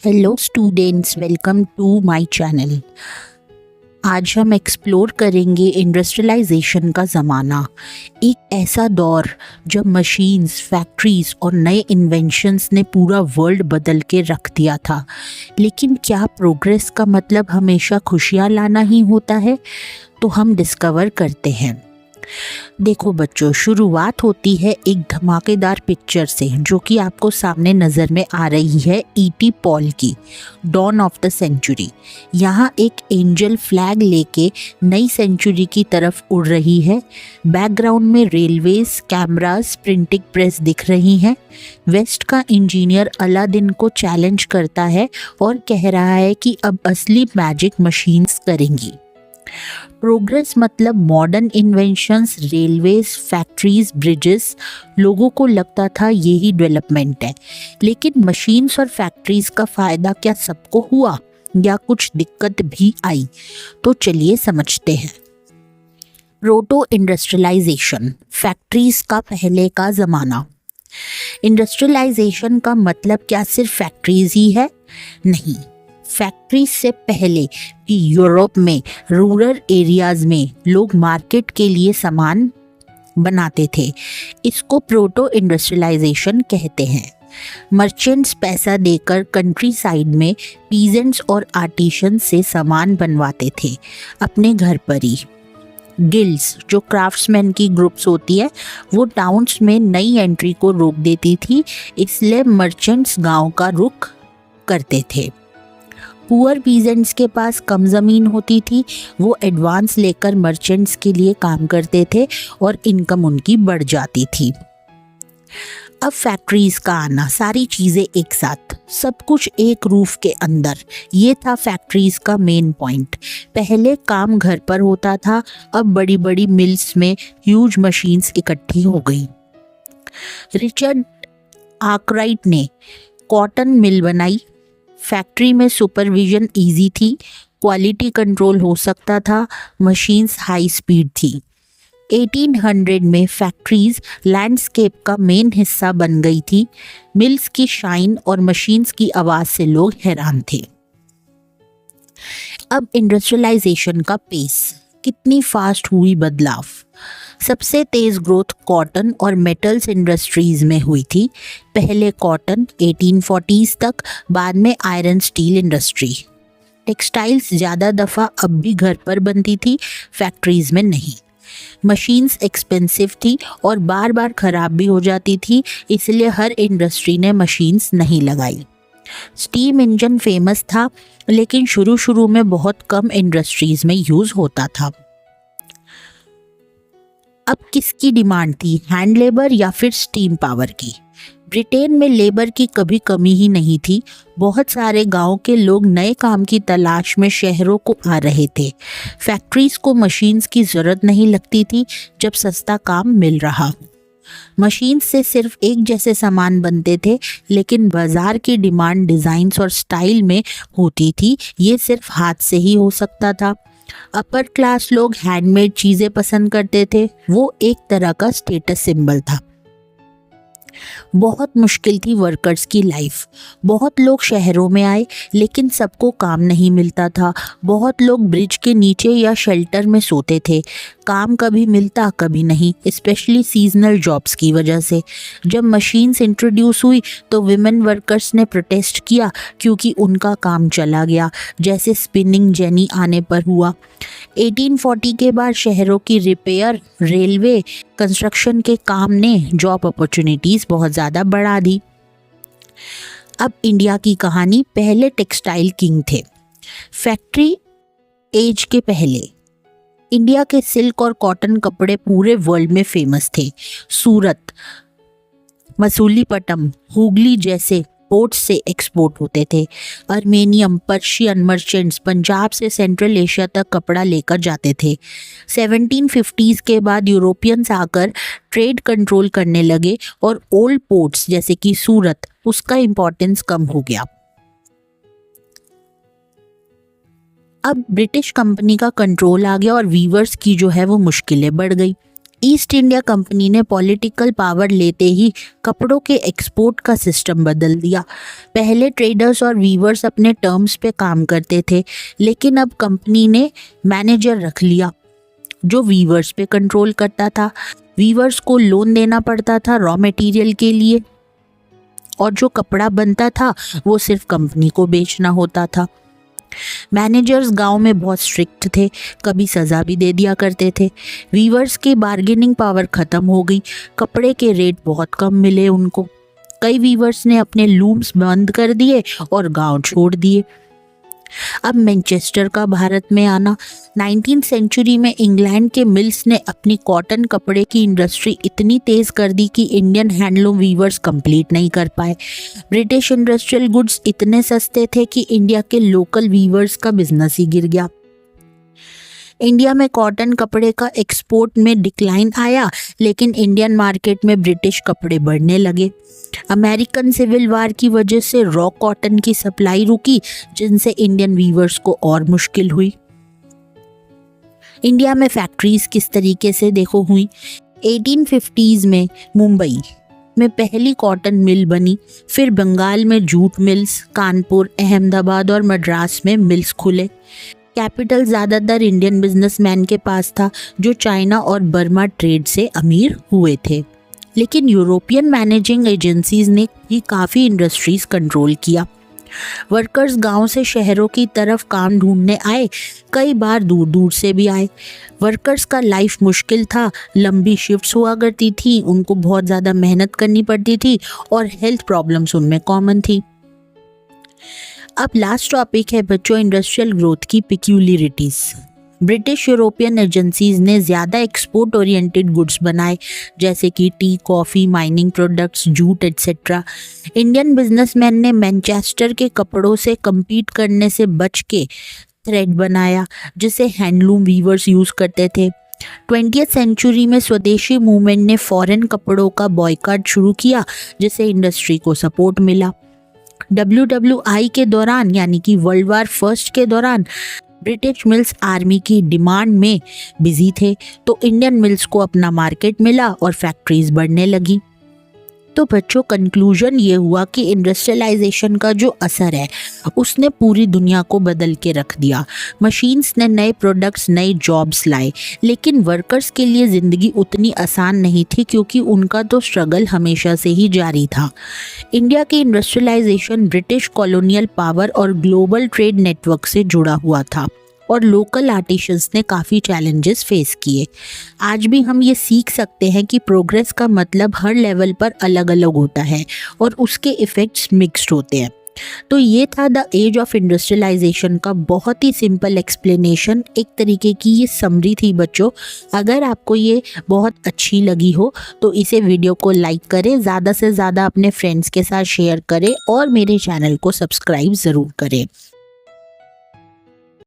Hello students, welcome to my channel. आज हम explore करेंगे इंडस्ट्रियलाइजेशन का ज़माना, एक ऐसा दौर जब मशीन्स, फैक्ट्रीज और नए इन्वेंशंस ने पूरा वर्ल्ड बदल के रख दिया था। लेकिन क्या प्रोग्रेस का मतलब हमेशा खुशियाँ लाना ही होता है? तो हम डिस्कवर करते हैं। देखो बच्चों, शुरुआत होती है एक धमाकेदार पिक्चर से जो कि आपको सामने नज़र में आ रही है, E.T. पॉल की डॉन ऑफ द सेंचुरी। यहाँ एक एंजल फ्लैग लेके नई सेंचुरी की तरफ उड़ रही है। बैकग्राउंड में रेलवेज, कैमरास, प्रिंटिंग प्रेस दिख रही हैं। वेस्ट का इंजीनियर अलादीन को चैलेंज करता है और कह रहा है कि अब असली मैजिक मशीन्स करेंगी। प्रोग्रेस मतलब modern inventions, railways, factories, bridges. लोगों को लगता था यही डेवलपमेंट है। लेकिन मशीन्स और फैक्ट्रीज का फ़ायदा क्या सबको हुआ या कुछ दिक्कत भी आई? तो चलिए समझते हैं। प्रोटो इंडस्ट्रियलाइजेशन, फैक्ट्रीज का पहले का ज़माना। इंडस्ट्रियलाइजेशन का मतलब क्या सिर्फ फैक्ट्रीज ही है? नहीं, फैक्ट्री से पहले भी यूरोप में रूरल एरियाज में लोग मार्केट के लिए सामान बनाते थे। इसको प्रोटो इंडस्ट्रियलाइजेशन कहते हैं। मर्चेंट्स पैसा देकर कंट्री साइड में पीजेंट्स और आर्टिशन से सामान बनवाते थे अपने घर पर ही। गिल्ड्स, जो क्राफ्ट्समैन की ग्रुप्स होती है, वो टाउन्स में नई एंट्री को रोक देती थी, इसलिए मर्चेंट्स गांव का रुख करते थे। पुअर पीजेंट्स के पास कम ज़मीन होती थी, वो एडवांस लेकर मर्चेंट्स के लिए काम करते थे और इनकम उनकी बढ़ जाती थी। अब फैक्ट्रीज का आना, सारी चीज़ें एक साथ, सब कुछ एक रूफ के अंदर, ये था फैक्ट्रीज का मेन पॉइंट। पहले काम घर पर होता था, अब बड़ी बड़ी मिल्स में ह्यूज मशीन्स इकट्ठी हो गई। रिचर्ड आर्कराइट ने कॉटन मिल बनाई। फैक्ट्री में सुपरविजन इजी थी, क्वालिटी कंट्रोल हो सकता था, मशीन्स हाई स्पीड थी। 1800 में फैक्ट्रीज लैंडस्केप का मेन हिस्सा बन गई थी। मिल्स की शाइन और मशीन्स की आवाज़ से लोग हैरान थे। अब इंडस्ट्रियलाइजेशन का पेस, कितनी फास्ट हुई बदलाव। सबसे तेज़ ग्रोथ कॉटन और मेटल्स इंडस्ट्रीज़ में हुई थी। पहले कॉटन 1840s तक, बाद में आयरन स्टील इंडस्ट्री। टेक्सटाइल्स ज़्यादा दफ़ा अब भी घर पर बनती थी, फैक्ट्रीज़ में नहीं। मशीन्स एक्सपेंसिव थी और बार बार ख़राब भी हो जाती थी, इसलिए हर इंडस्ट्री ने मशीन्स नहीं लगाई। स्टीम इंजन फेमस था, लेकिन शुरू में बहुत कम इंडस्ट्रीज़ में यूज़ होता था। अब किसकी डिमांड थी, हैंड लेबर या फिर स्टीम पावर की? ब्रिटेन में लेबर की कभी कमी ही नहीं थी। बहुत सारे गांव के लोग नए काम की तलाश में शहरों को आ रहे थे। फैक्ट्रीज को मशीन्स की ज़रूरत नहीं लगती थी जब सस्ता काम मिल रहा। मशीन से सिर्फ एक जैसे सामान बनते थे, लेकिन बाजार की डिमांड डिज़ाइंस और स्टाइल में होती थी, ये सिर्फ हाथ से ही हो सकता था। अपर क्लास लोग हैंडमेड चीज़ें पसंद करते थे, वो एक तरह का स्टेटस सिंबल था। बहुत मुश्किल थी वर्कर्स की लाइफ। बहुत लोग शहरों में आए, लेकिन सबको काम नहीं मिलता था। बहुत लोग ब्रिज के नीचे या शेल्टर में सोते थे। काम कभी मिलता कभी नहीं, स्पेशली सीजनल जॉब्स की वजह से। जब मशीन्स इंट्रोड्यूस हुई तो विमेन वर्कर्स ने प्रोटेस्ट किया क्योंकि उनका काम चला गया, जैसे स्पिनिंग जेनी आने पर हुआ। 1840 के बाद शहरों की रिपेयर, रेलवे, कंस्ट्रक्शन के काम ने जॉब अपॉर्चुनिटीज़ बहुत ज़्यादा बढ़ा दी। अब इंडिया की कहानी, पहले टेक्सटाइल किंग थे। फैक्ट्री एज के पहले इंडिया के सिल्क और कॉटन कपड़े पूरे वर्ल्ड में फेमस थे। सूरत, मसूलीपट्टनम, हुगली जैसे पोर्ट से एक्सपोर्ट होते थे। अर्मेनियम, पर्शियन मर्चेंट्स पंजाब से सेंट्रल एशिया तक कपड़ा लेकर जाते थे। 1750s के बाद यूरोपियंस आकर ट्रेड कंट्रोल करने लगे और ओल्ड पोर्ट्स जैसे कि सूरत, उसका इम्पोर्टेंस कम हो गया। अब ब्रिटिश कंपनी का कंट्रोल आ गया और वीवर्स की जो है वो मुश्किलें बढ़ गई। ईस्ट इंडिया कंपनी ने पॉलिटिकल पावर लेते ही कपड़ों के एक्सपोर्ट का सिस्टम बदल दिया। पहले ट्रेडर्स और वीवर्स अपने टर्म्स पे काम करते थे, लेकिन अब कंपनी ने मैनेजर रख लिया जो वीवर्स पे कंट्रोल करता था। वीवर्स को लोन देना पड़ता था रॉ मटेरियल के लिए, और जो कपड़ा बनता था वो सिर्फ कंपनी को बेचना होता था। मैनेजर्स गांव में बहुत स्ट्रिक्ट थे, कभी सज़ा भी दे दिया करते थे। वीवर्स की बार्गेनिंग पावर ख़त्म हो गई, कपड़े के रेट बहुत कम मिले उनको। कई वीवर्स ने अपने लूम्स बंद कर दिए और गांव छोड़ दिए। अब मैनचेस्टर का भारत में आना। 19th सेंचुरी में इंग्लैंड के मिल्स ने अपनी कॉटन कपड़े की इंडस्ट्री इतनी तेज कर दी कि इंडियन हैंडलूम वीवर्स कंप्लीट नहीं कर पाए। ब्रिटिश इंडस्ट्रियल गुड्स इतने सस्ते थे कि इंडिया के लोकल वीवर्स का बिजनेस ही गिर गया। इंडिया में कॉटन कपड़े का एक्सपोर्ट में डिक्लाइन आया, लेकिन इंडियन मार्केट में ब्रिटिश कपड़े बढ़ने लगे। अमेरिकन सिविल वार की वजह से रॉ कॉटन की सप्लाई रुकी, जिनसे इंडियन वीवर्स को और मुश्किल हुई। इंडिया में फैक्ट्रीज किस तरीके से देखो हुई। 1850s में मुंबई में पहली कॉटन मिल बनी, फिर बंगाल में जूट मिल्स, कानपुर, अहमदाबाद और मद्रास में मिल्स खुले। कैपिटल ज़्यादातर इंडियन बिजनेसमैन के पास था जो चाइना और बर्मा ट्रेड से अमीर हुए थे, लेकिन यूरोपियन मैनेजिंग एजेंसीज ने भी काफ़ी इंडस्ट्रीज कंट्रोल किया। वर्कर्स गांव से शहरों की तरफ काम ढूंढने आए, कई बार दूर दूर से भी आए। वर्कर्स का लाइफ मुश्किल था, लंबी शिफ्ट्स हुआ करती थी, उनको बहुत ज़्यादा मेहनत करनी पड़ती थी और हेल्थ प्रॉब्लम्स उनमें कॉमन थी। अब लास्ट टॉपिक है बच्चों, इंडस्ट्रियल ग्रोथ की पिक्यूलियरिटीज। ब्रिटिश यूरोपियन एजेंसीज ने ज़्यादा एक्सपोर्ट ओरिएंटेड गुड्स बनाए, जैसे कि T, coffee, mining products, jute etcetera. Indian businessman ने मैनचेस्टर के कपड़ों से कम्पीट करने से बच के थ्रेड बनाया, जिसे हैंडलूम वीवर्स यूज़ करते थे। 20th सेंचुरी में स्वदेशी मूवमेंट ने फॉरेन कपड़ों का बॉयकॉट शुरू किया, जिससे इंडस्ट्री को सपोर्ट मिला। WWI के दौरान, यानी कि वर्ल्ड वार फर्स्ट के दौरान, ब्रिटिश मिल्स आर्मी की डिमांड में बिजी थे, तो इंडियन मिल्स को अपना मार्केट मिला और फैक्ट्रीज बढ़ने लगी। तो बच्चों, कंक्लूजन ये हुआ कि इंडस्ट्रियलाइजेशन का जो असर है उसने पूरी दुनिया को बदल के रख दिया। मशीन्स ने नए प्रोडक्ट्स, नए जॉब्स लाए, लेकिन वर्कर्स के लिए ज़िंदगी उतनी आसान नहीं थी, क्योंकि उनका तो स्ट्रगल हमेशा से ही जारी था। इंडिया की इंडस्ट्रियलाइजेशन ब्रिटिश कॉलोनियल पावर और ग्लोबल ट्रेड नेटवर्क से जुड़ा हुआ था, और लोकल आर्टिशंस ने काफ़ी चैलेंजेस फेस किए। आज भी हम ये सीख सकते हैं कि प्रोग्रेस का मतलब हर लेवल पर अलग अलग होता है और उसके इफ़ेक्ट्स मिक्स्ड होते हैं। तो ये था द एज ऑफ इंडस्ट्रियलाइजेशन का बहुत ही सिंपल एक्सप्लेनेशन, एक तरीके की ये समरी थी बच्चों। अगर आपको ये बहुत अच्छी लगी हो तो इसे वीडियो को लाइक करें, ज़्यादा से ज़्यादा अपने फ्रेंड्स के साथ शेयर करें और मेरे चैनल को सब्सक्राइब ज़रूर करें।